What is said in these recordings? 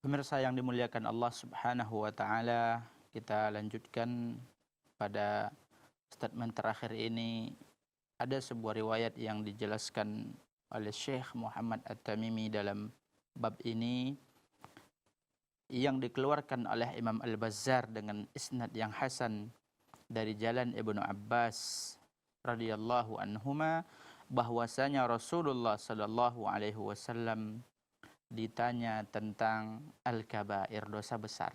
Pemirsa yang dimuliakan Allah Subhanahu wa taala, kita lanjutkan pada statement terakhir ini. Ada sebuah riwayat yang dijelaskan oleh Syekh Muhammad At-Tamimi dalam bab ini yang dikeluarkan oleh Imam Al-Bazzar dengan isnad yang hasan dari jalan Ibnu Abbas radhiyallahu anhuma, bahwasanya Rasulullah sallallahu alaihi wasallam ditanya tentang al-kabair, dosa besar.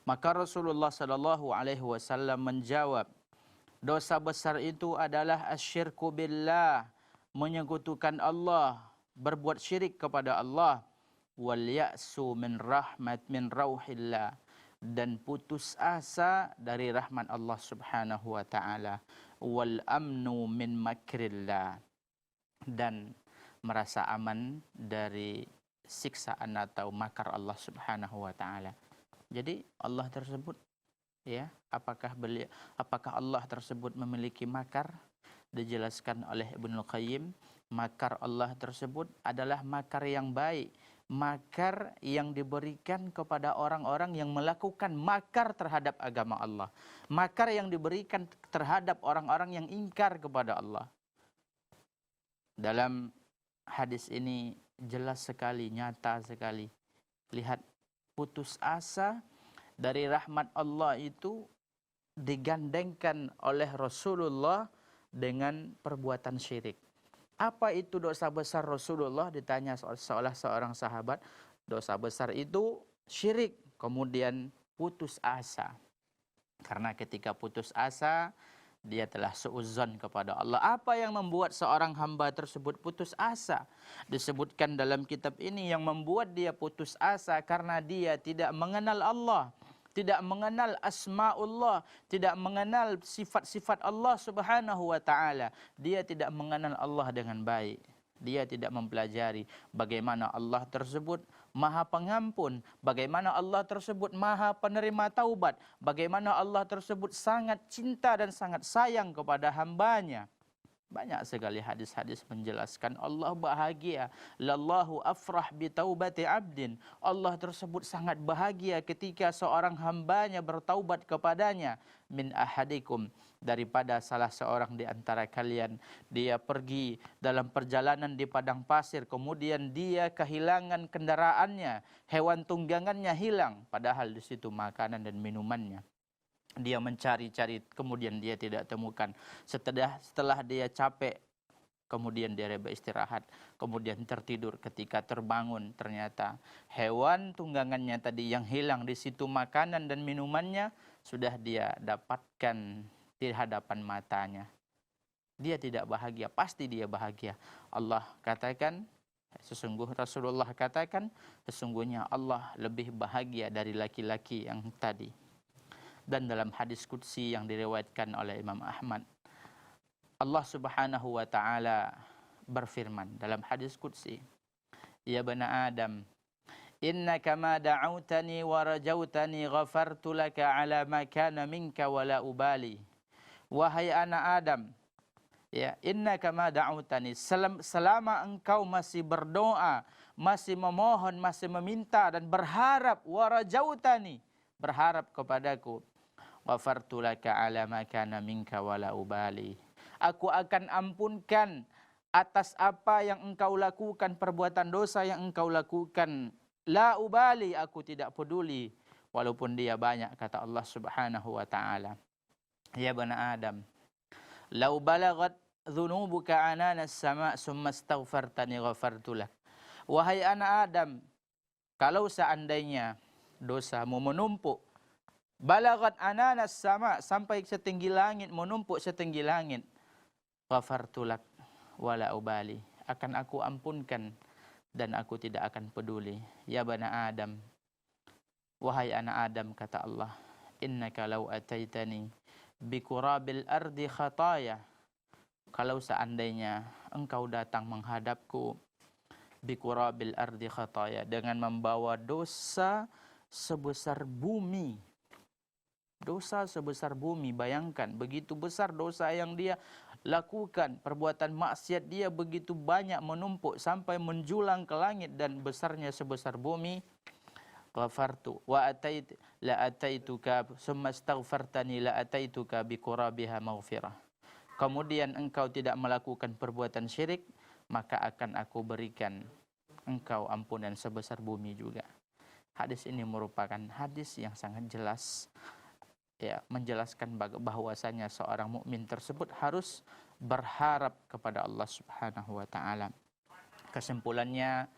Maka Rasulullah sallallahu alaihi wasallam menjawab, dosa besar itu adalah asyirku billah, menyekutukan Allah, berbuat syirik kepada Allah, wal ya'su min rauhillah, dan putus asa dari rahmat Allah Subhanahu wa taala, wal amnu min makrillah, dan merasa aman dari siksaan atau makar Allah Subhanahu wa taala. Jadi Allah tersebut, ya, apakah Allah tersebut memiliki makar? Dijelaskan oleh Ibnu Qayyim, makar Allah tersebut adalah makar yang baik, makar yang diberikan kepada orang-orang yang melakukan makar terhadap agama Allah, makar yang diberikan terhadap orang-orang yang ingkar kepada Allah. Dalam hadis ini jelas sekali, nyata sekali. Lihat, putus asa dari rahmat Allah itu digandengkan oleh Rasulullah dengan perbuatan syirik. Apa itu dosa besar Rasulullah? Ditanya seolah seorang sahabat. Dosa besar itu syirik. Kemudian putus asa. Karena ketika putus asa, dia telah suudzon kepada Allah. Apa yang membuat seorang hamba tersebut putus asa? Disebutkan dalam kitab ini, yang membuat dia putus asa karena dia tidak mengenal Allah, tidak mengenal asma'ullah, tidak mengenal sifat-sifat Allah Subhanahu wa taala. Dia tidak mengenal Allah dengan baik. Dia tidak mempelajari bagaimana Allah tersebut Maha Pengampun, bagaimana Allah tersebut Maha Penerima Taubat, bagaimana Allah tersebut sangat cinta dan sangat sayang kepada hambanya. Banyak sekali hadis-hadis menjelaskan Allah bahagia. Lallahu afrah bi taubati abdin. Allah tersebut sangat bahagia ketika seorang hambanya bertaubat kepadanya. Min ahadikum, daripada salah seorang di antara kalian, dia pergi dalam perjalanan di padang pasir, kemudian dia kehilangan kendaraannya, hewan tunggangannya hilang, padahal di situ makanan dan minumannya. Dia mencari-cari, kemudian dia tidak temukan. Setelah dia capek, kemudian dia beristirahat, kemudian tertidur. Ketika terbangun, ternyata hewan tunggangannya tadi yang hilang, di situ makanan dan minumannya sudah dia dapatkan di hadapan matanya. Dia tidak bahagia, pasti dia bahagia. Allah katakan, Rasulullah katakan, sesungguhnya Allah lebih bahagia dari laki-laki yang tadi. Dan dalam hadis qudsi yang diriwayatkan oleh Imam Ahmad, Allah Subhanahu wa taala berfirman dalam hadis qudsi, ya bani Adam, innaka ma da'autani wa rajautani ghafartu laka ala ma kana minka wa la ubali. Wahai anak Adam, ya, innaka ma da'autani, selama engkau masih berdoa, masih memohon, masih meminta dan berharap, wa rajautani, berharap kepadaku, ghafartu laka ala ma kana minka wala ubali, aku akan ampunkan atas apa yang engkau lakukan, perbuatan dosa yang engkau lakukan. La ubali, aku tidak peduli walaupun dia banyak, kata Allah Subhanahu wa taala. Ya bani Adam, lau balagat dhunubuka anana as-sama' summa astaghfartani ghafartu lak. Wahai anak Adam, kalau seandainya dosamu menumpuk, balagat ananas sama, sampai setinggi langit, menumpuk setinggi langit, ghafartu lak wala ubali, akan aku ampunkan dan aku tidak akan peduli. Ya bani Adam, wahai anak Adam, kata Allah, innaka law ataitani bikurabil ardi khataya, kalau seandainya engkau datang menghadapku, bikurabil ardi khataya, dengan membawa dosa sebesar bumi. Dosa sebesar bumi, bayangkan begitu besar dosa yang dia lakukan, perbuatan maksiat dia begitu banyak, menumpuk sampai menjulang ke langit dan besarnya sebesar bumi. ghafartu wa la ataituka summa astaghfartani la ataituka biqurabiha maghfirah. Kemudian engkau tidak melakukan perbuatan syirik, maka akan aku berikan engkau ampunan sebesar bumi juga. Hadis ini merupakan hadis yang sangat jelas, ya, menjelaskan bahwasanya seorang mukmin tersebut harus berharap kepada Allah Subhanahu wa taala. Kesimpulannya,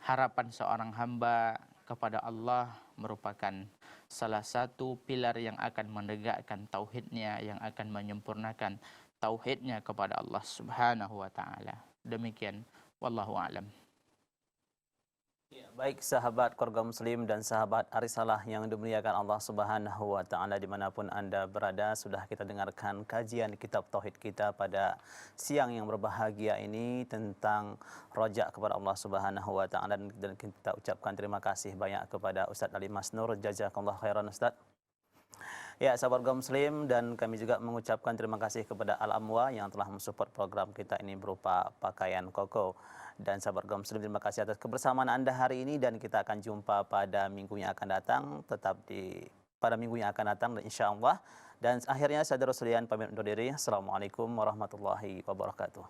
harapan seorang hamba kepada Allah merupakan salah satu pilar yang akan menegakkan tauhidnya, yang akan menyempurnakan tauhidnya kepada Allah Subhanahu wa taala. Demikian, wallahu a'lam. Ya, baik sahabat keluarga muslim dan sahabat Arisalah yang dimuliakan Allah Subhanahu wa taala dimanapun Anda berada, sudah kita dengarkan kajian kitab tauhid kita pada siang yang berbahagia ini tentang rojak kepada Allah Subhanahu wa taala, dan kita ucapkan terima kasih banyak kepada Ustaz Ali Masnur, jazakallahu khairan Ustaz. Ya, sahabat kaum muslim, dan kami juga mengucapkan terima kasih kepada Al-Amwa yang telah mensupport program kita ini berupa pakaian koko. Dan sahabat kaum muslim, terima kasih atas kebersamaan Anda hari ini, dan kita akan jumpa pada minggu yang akan datang, tetap pada minggu yang akan datang insyaallah. Dan akhirnya saya Darussulian pamit undur diri. Assalamualaikum warahmatullahi wabarakatuh.